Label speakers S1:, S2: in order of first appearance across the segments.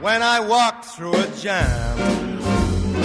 S1: When I walk through a jam,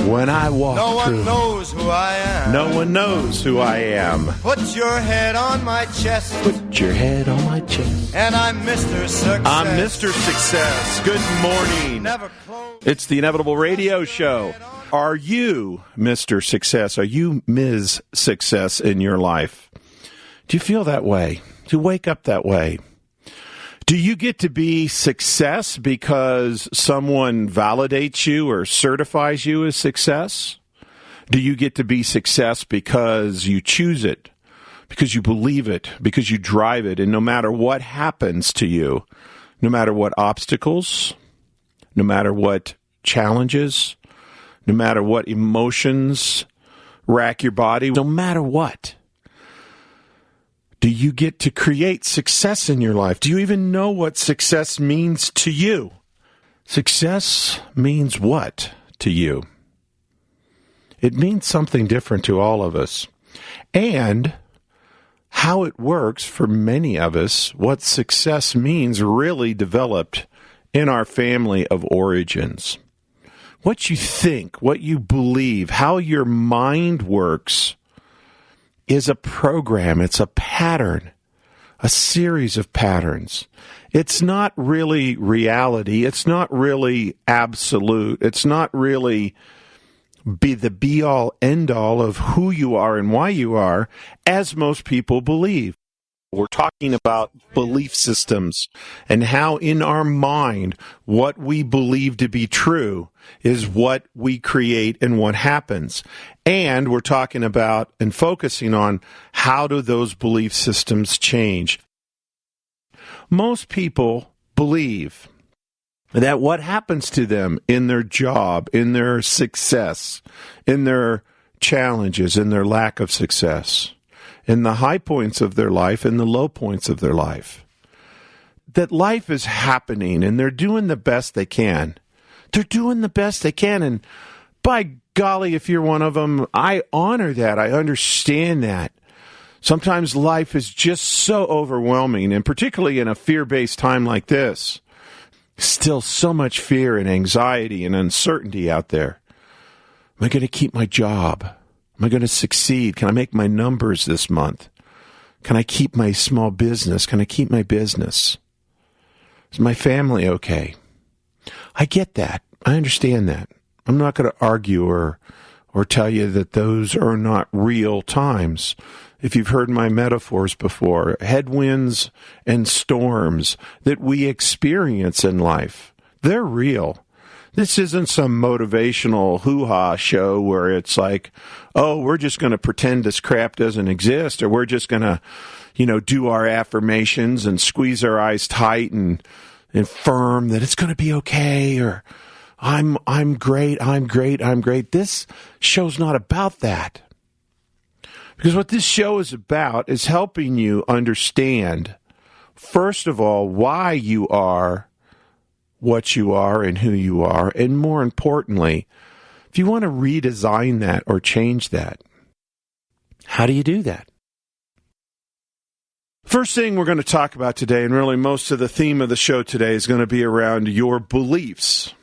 S2: when I walk
S1: no one
S2: through,
S1: knows who I am.
S2: no one knows who I am.
S1: Put your head on my chest,
S2: Put your head on my chest.
S1: and I'm Mr. Success.
S2: I'm Mr. Success. Good morning.
S1: Never close.
S2: It's the Inevitable Radio Show. Are you Mr. Success? Are you Ms. Success in your life? Do you feel that way? Do you wake up that way? Do you get to be success because someone validates you or certifies you as success? Do you get to be success because you choose it, because you believe it, because you drive it, and no matter what happens to you, no matter what obstacles, no matter what challenges, no matter what emotions rack your body, no matter what, do you get to create success in your life? Do you even know what success means to you? Success means what to you? It means something different to all of us. And how it works for many of us, what success means really developed in our family of origins. What you think, what you believe, how your mind works is a program. It's a pattern, a series of patterns. It's not really reality. It's not really absolute. It's not really the be-all, end-all of who you are and why you are, as most people believe. We're talking about belief systems and how in our mind what we believe to be true is what we create and what happens. And we're talking about and focusing on how do those belief systems change. Most people believe that what happens to them in their job, in their success, in their challenges, in their lack of success, in the high points of their life and the low points of their life, that life is happening and they're doing the best they can. They're doing the best they can. And by golly, if you're one of them, I honor that. I understand that. Sometimes life is just so overwhelming, and particularly in a fear-based time like this, still so much fear and anxiety and uncertainty out there. Am I going to keep my job? Am I going to succeed? Can I make my numbers this month? Can I keep my small business? Can I keep my business? Is my family okay? I get that. I understand that. I'm not going to argue or tell you that those are not real times. If you've heard my metaphors before, headwinds and storms that we experience in life, they're real. This isn't some motivational hoo-ha show where it's like, oh, we're just going to pretend this crap doesn't exist, or we're just going to, do our affirmations and squeeze our eyes tight and firm that it's going to be okay, or I'm great, I'm great, I'm great. This show's not about that. Because what this show is about is helping you understand, first of all, why you are what you are and who you are, and more importantly, if you want to redesign that or change that, how do you do that? First thing we're going to talk about today, and really most of the theme of the show today, is going to be around your beliefs.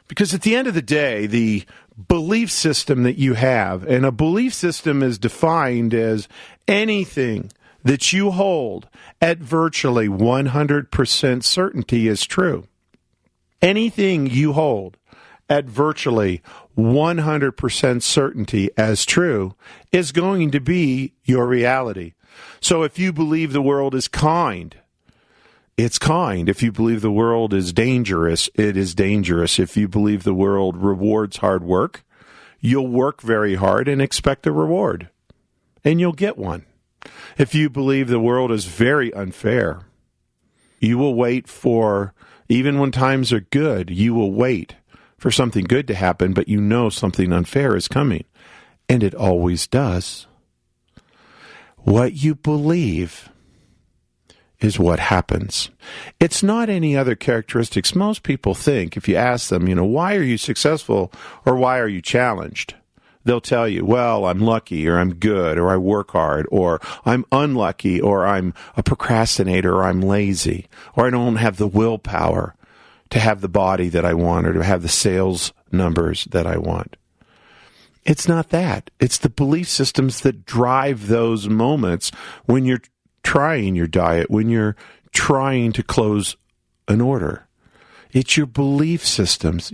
S2: Because at the end of the day, the belief system that you have, and a belief system is defined as anything that you hold at virtually 100% certainty is true. Anything you hold at virtually 100% certainty as true is going to be your reality. So if you believe the world is kind, it's kind. If you believe the world is dangerous, it is dangerous. If you believe the world rewards hard work, you'll work very hard and expect a reward, and you'll get one. If you believe the world is very unfair, you will wait for, even when times are good, you will wait for something good to happen, but you know something unfair is coming, and it always does. What you believe is what happens. It's not any other characteristics. Most people think, if you ask them, why are you successful or why are you challenged? They'll tell you, well, I'm lucky, or I'm good, or I work hard, or I'm unlucky, or I'm a procrastinator, or I'm lazy, or I don't have the willpower to have the body that I want or to have the sales numbers that I want. It's not that. It's the belief systems that drive those moments when you're trying your diet, when you're trying to close an order. It's your belief systems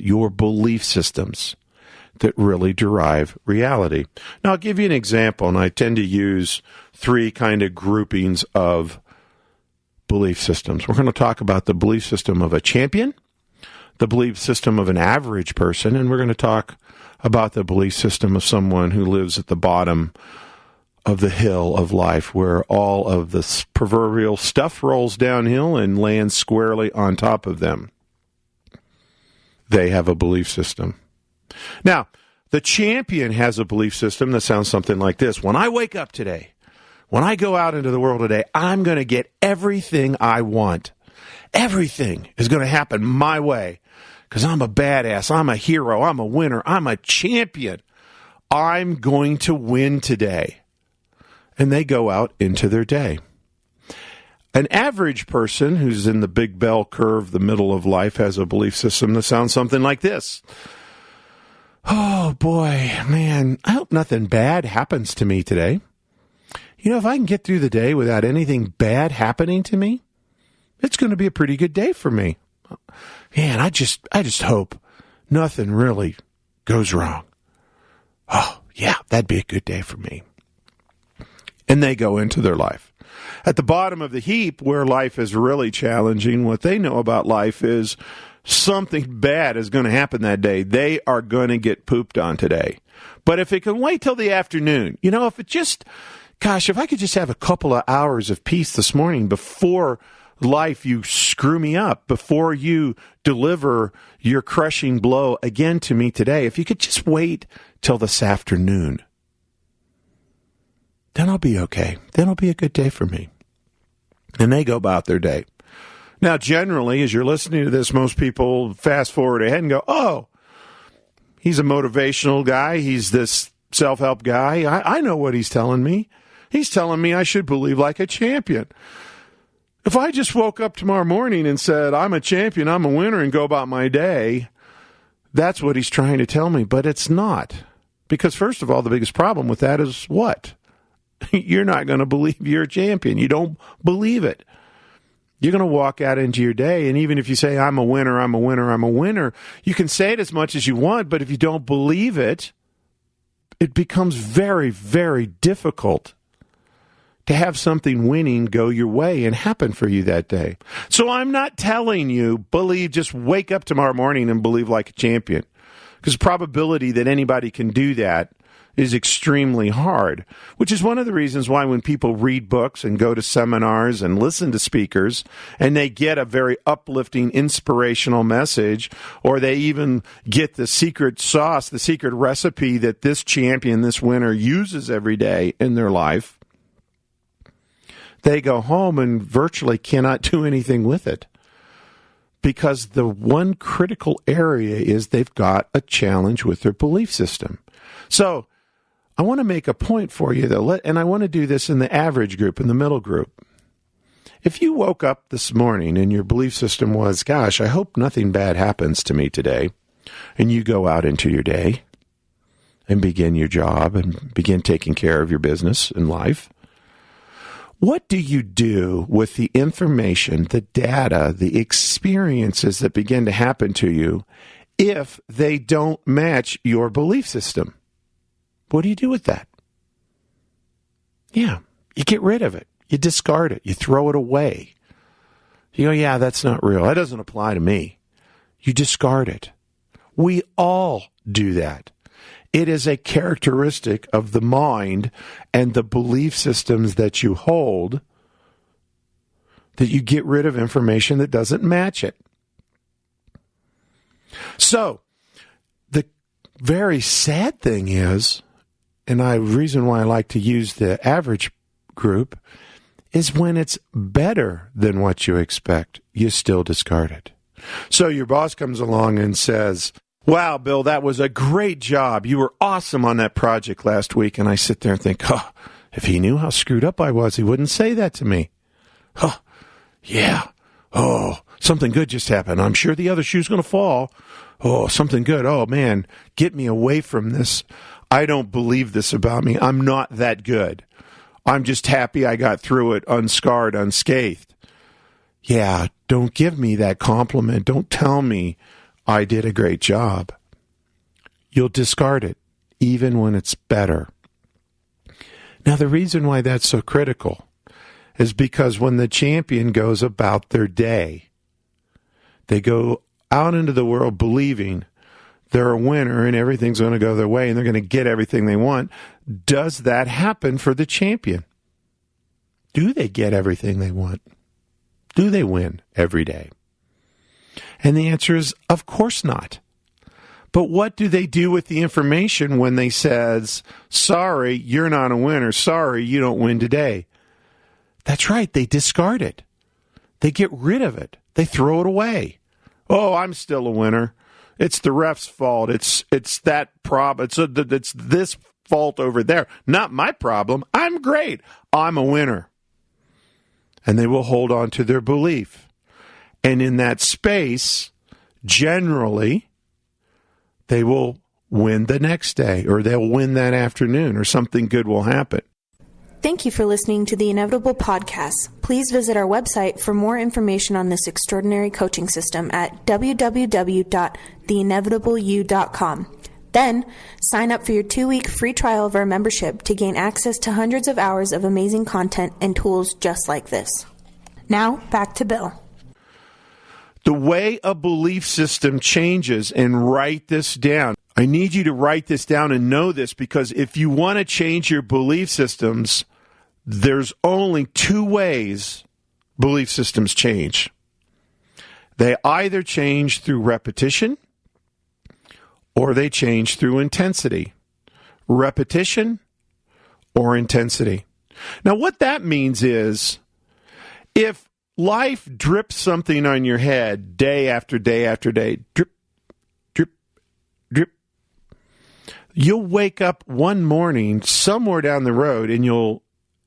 S2: that really derive reality. Now, I'll give you an example, and I tend to use three kind of groupings of belief systems. We're going to talk about the belief system of a champion, the belief system of an average person, and we're going to talk about the belief system of someone who lives at the bottom of the hill of life, where all of the proverbial stuff rolls downhill and lands squarely on top of them. They have a belief system. Now, the champion has a belief system that sounds something like this. When I wake up today, when I go out into the world today, I'm going to get everything I want. Everything is going to happen my way because I'm a badass. I'm a hero. I'm a winner. I'm a champion. I'm going to win today. And they go out into their day. An average person who's in the big bell curve, the middle of life, has a belief system that sounds something like this. Oh, boy, man, I hope nothing bad happens to me today. You know, if I can get through the day without anything bad happening to me, it's going to be a pretty good day for me. Man, I just hope nothing really goes wrong. Oh, yeah, that'd be a good day for me. And they go into their life. At the bottom of the heap, where life is really challenging, what they know about life is something bad is going to happen that day. They are going to get pooped on today. But if it can wait till the afternoon, you know, if I could just have a couple of hours of peace this morning before life you screw me up, before you deliver your crushing blow again to me today, if you could just wait till this afternoon, then I'll be okay. Then it'll be a good day for me. And they go about their day. Now, generally, as you're listening to this, most people fast forward ahead and go, oh, he's a motivational guy. He's this self-help guy. I know what he's telling me. He's telling me I should believe like a champion. If I just woke up tomorrow morning and said, I'm a champion, I'm a winner, and go about my day, that's what he's trying to tell me. But it's not. Because, first of all, the biggest problem with that is what? You're not going to believe you're a champion. You don't believe it. You're going to walk out into your day, and even if you say, I'm a winner, I'm a winner, I'm a winner, you can say it as much as you want, but if you don't believe it, it becomes very, very difficult to have something winning go your way and happen for you that day. So I'm not telling you, just wake up tomorrow morning and believe like a champion, because the probability that anybody can do that is extremely hard, which is one of the reasons why when people read books and go to seminars and listen to speakers and they get a very uplifting, inspirational message, or they even get the secret sauce, the secret recipe that this champion, this winner uses every day in their life, they go home and virtually cannot do anything with it. Because the one critical area is they've got a challenge with their belief system. So, I want to make a point for you, though, and I want to do this in the average group, in the middle group. If you woke up this morning and your belief system was, gosh, I hope nothing bad happens to me today, and you go out into your day and begin your job and begin taking care of your business and life, what do you do with the information, the data, the experiences that begin to happen to you if they don't match your belief system? What do you do with that? Yeah, you get rid of it. You discard it. You throw it away. You go, yeah, that's not real. That doesn't apply to me. You discard it. We all do that. It is a characteristic of the mind and the belief systems that you hold that you get rid of information that doesn't match it. So, the very sad thing is, and the reason why I like to use the average group, is when it's better than what you expect, you still discard it. So your boss comes along and says, wow, Bill, that was a great job. You were awesome on that project last week. And I sit there and think, if he knew how screwed up I was, he wouldn't say that to me. Yeah. Oh, something good just happened. I'm sure the other shoe's going to fall. Oh, something good. Oh, man, get me away from this. I don't believe this about me. I'm not that good. I'm just happy I got through it unscarred, unscathed. Yeah, don't give me that compliment. Don't tell me I did a great job. You'll discard it, even when it's better. Now, the reason why that's so critical is because when the champion goes about their day, they go out into the world believing they're a winner and everything's going to go their way and they're going to get everything they want. Does that happen for the champion? Do they get everything they want? Do they win every day? And the answer is, of course not. But what do they do with the information when they says, sorry, you're not a winner. Sorry, you don't win today? That's right. They discard it. They get rid of it. They throw it away. Oh, I'm still a winner. It's the ref's fault. It's that problem. It's this fault over there. Not my problem. I'm great. I'm a winner. And they will hold on to their belief. And in that space, generally, they will win the next day, or they'll win that afternoon, or something good will happen.
S3: Thank you for listening to the Inevitable Podcast. Please visit our website for more information on this extraordinary coaching system at www.theinevitableyou.com. Then, sign up for your 2-week free trial of our membership to gain access to hundreds of hours of amazing content and tools just like this. Now, back to Bill.
S2: The way a belief system changes, and write this down. I need you to write this down and know this, because if you want to change your belief systems, there's only 2 ways belief systems change. They either change through repetition or they change through intensity. Repetition or intensity. Now, what that means is, if life drips something on your head day after day after day, drip, drip, drip, you'll wake up one morning somewhere down the road and you'll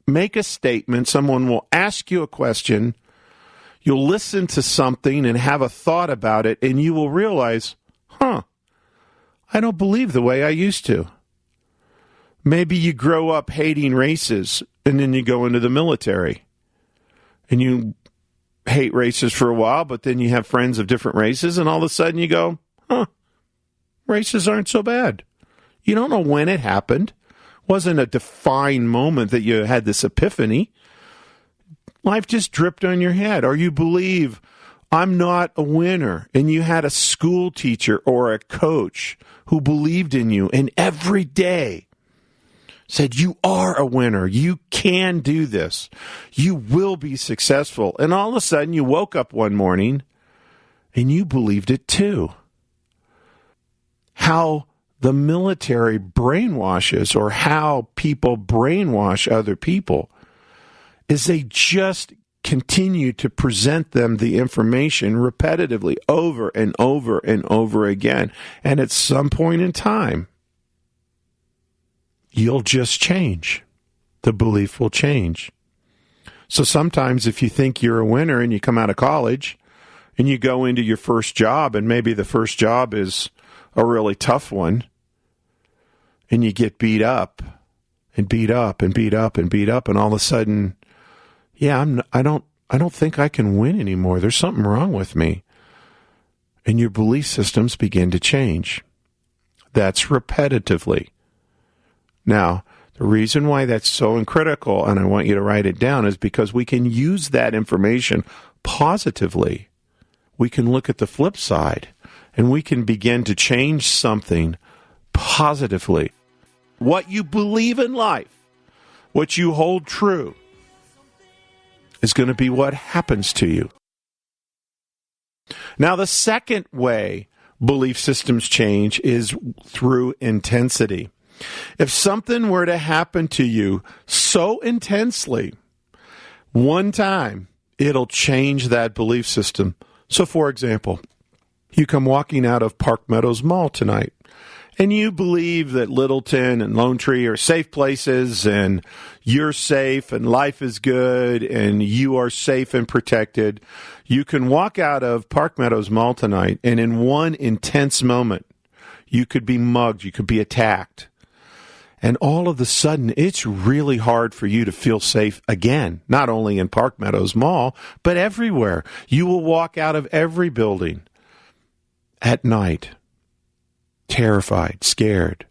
S2: make a statement. Someone will ask you a question. You'll listen to something and have a thought about it, and you will realize, I don't believe the way I used to. Maybe you grow up hating races, and then you go into the military, and you hate races for a while, but then you have friends of different races, and all of a sudden you go, races aren't so bad. You don't know when it happened. It wasn't a defined moment that you had this epiphany. Life just dripped on your head. Or you believe, I'm not a winner, and you had a school teacher or a coach who believed in you, and every day said, you are a winner. You can do this. You will be successful. And all of a sudden, you woke up one morning and you believed it too. How the military brainwashes, or how people brainwash other people, is they just continue to present them the information repetitively over and over and over again. And at some point in time, you'll just change. The belief will change. So sometimes if you think you're a winner and you come out of college and you go into your first job, and maybe the first job is a really tough one, and you get beat up and beat up and beat up and beat up, and all of a sudden, I don't think I can win anymore. There's something wrong with me. And your belief systems begin to change. That's repetitively. Now, the reason why that's so critical, and I want you to write it down, is because we can use that information positively. We can look at the flip side, and we can begin to change something positively. What you believe in life, what you hold true, is going to be what happens to you. Now, the second way belief systems change is through intensity. If something were to happen to you so intensely, one time, it'll change that belief system. So, for example, you come walking out of Park Meadows Mall tonight, and you believe that Littleton and Lone Tree are safe places and you're safe and life is good and you are safe and protected, you can walk out of Park Meadows Mall tonight and in one intense moment, you could be mugged, you could be attacked. And all of a sudden, it's really hard for you to feel safe again, not only in Park Meadows Mall, but everywhere. You will walk out of every building at night, terrified, scared,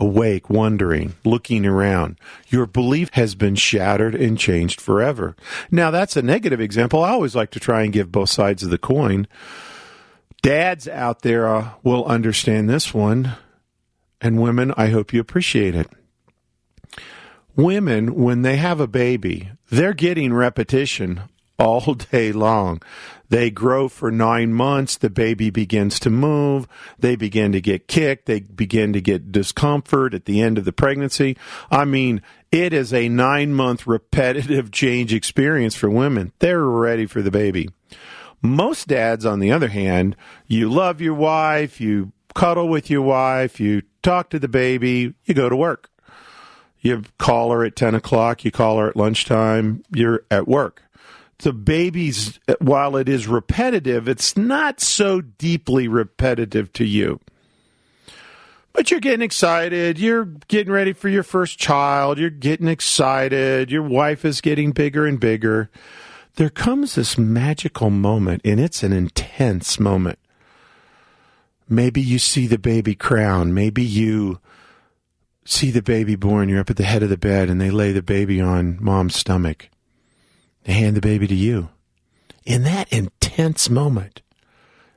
S2: awake, wondering, looking around. Your belief has been shattered and changed forever. Now, that's a negative example. I always like to try and give both sides of the coin. Dads out there will understand this one. And women, I hope you appreciate it. Women, when they have a baby, they're getting repetition all day long. They grow for 9 months. The baby begins to move. They begin to get kicked. They begin to get discomfort at the end of the pregnancy. I mean, it is a 9-month repetitive change experience for women. They're ready for the baby. Most dads, on the other hand, you love your wife, you cuddle with your wife, you talk to the baby, you go to work. You call her at 10 o'clock, you call her at lunchtime, you're at work. The baby's, while it is repetitive, it's not so deeply repetitive to you. But you're getting excited, you're getting ready for your first child, you're getting excited, your wife is getting bigger and bigger. There comes this magical moment, and it's an intense moment. Maybe you see the baby crown. Maybe you see the baby born. You're up at the head of the bed, and they lay the baby on mom's stomach. They hand the baby to you. In that intense moment,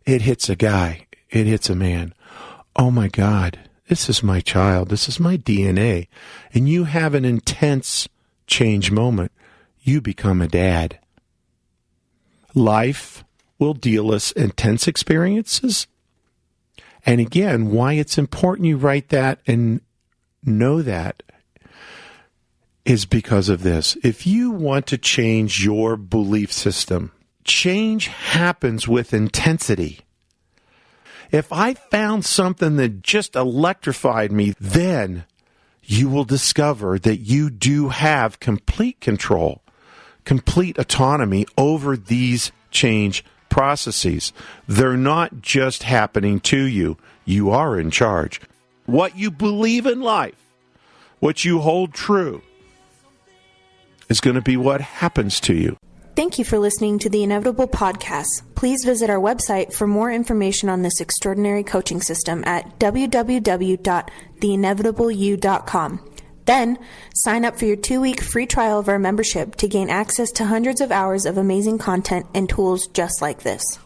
S2: it hits a guy. It hits a man. Oh, my God, this is my child. This is my DNA. And you have an intense change moment. You become a dad. Life will deal us intense experiences. And again, why it's important you write that and know that is because of this. If you want to change your belief system, change happens with intensity. If I found something that just electrified me, then you will discover that you do have complete control, complete autonomy over these change processes. They're not just happening to you. You are in charge. What you believe in life, what you hold true, is going to be what happens to you.
S3: Thank you for listening to the Inevitable Podcast. Please visit our website for more information on this extraordinary coaching system at www.theinevitableyou.com. Then, sign up for your 2-week free trial of our membership to gain access to hundreds of hours of amazing content and tools just like this.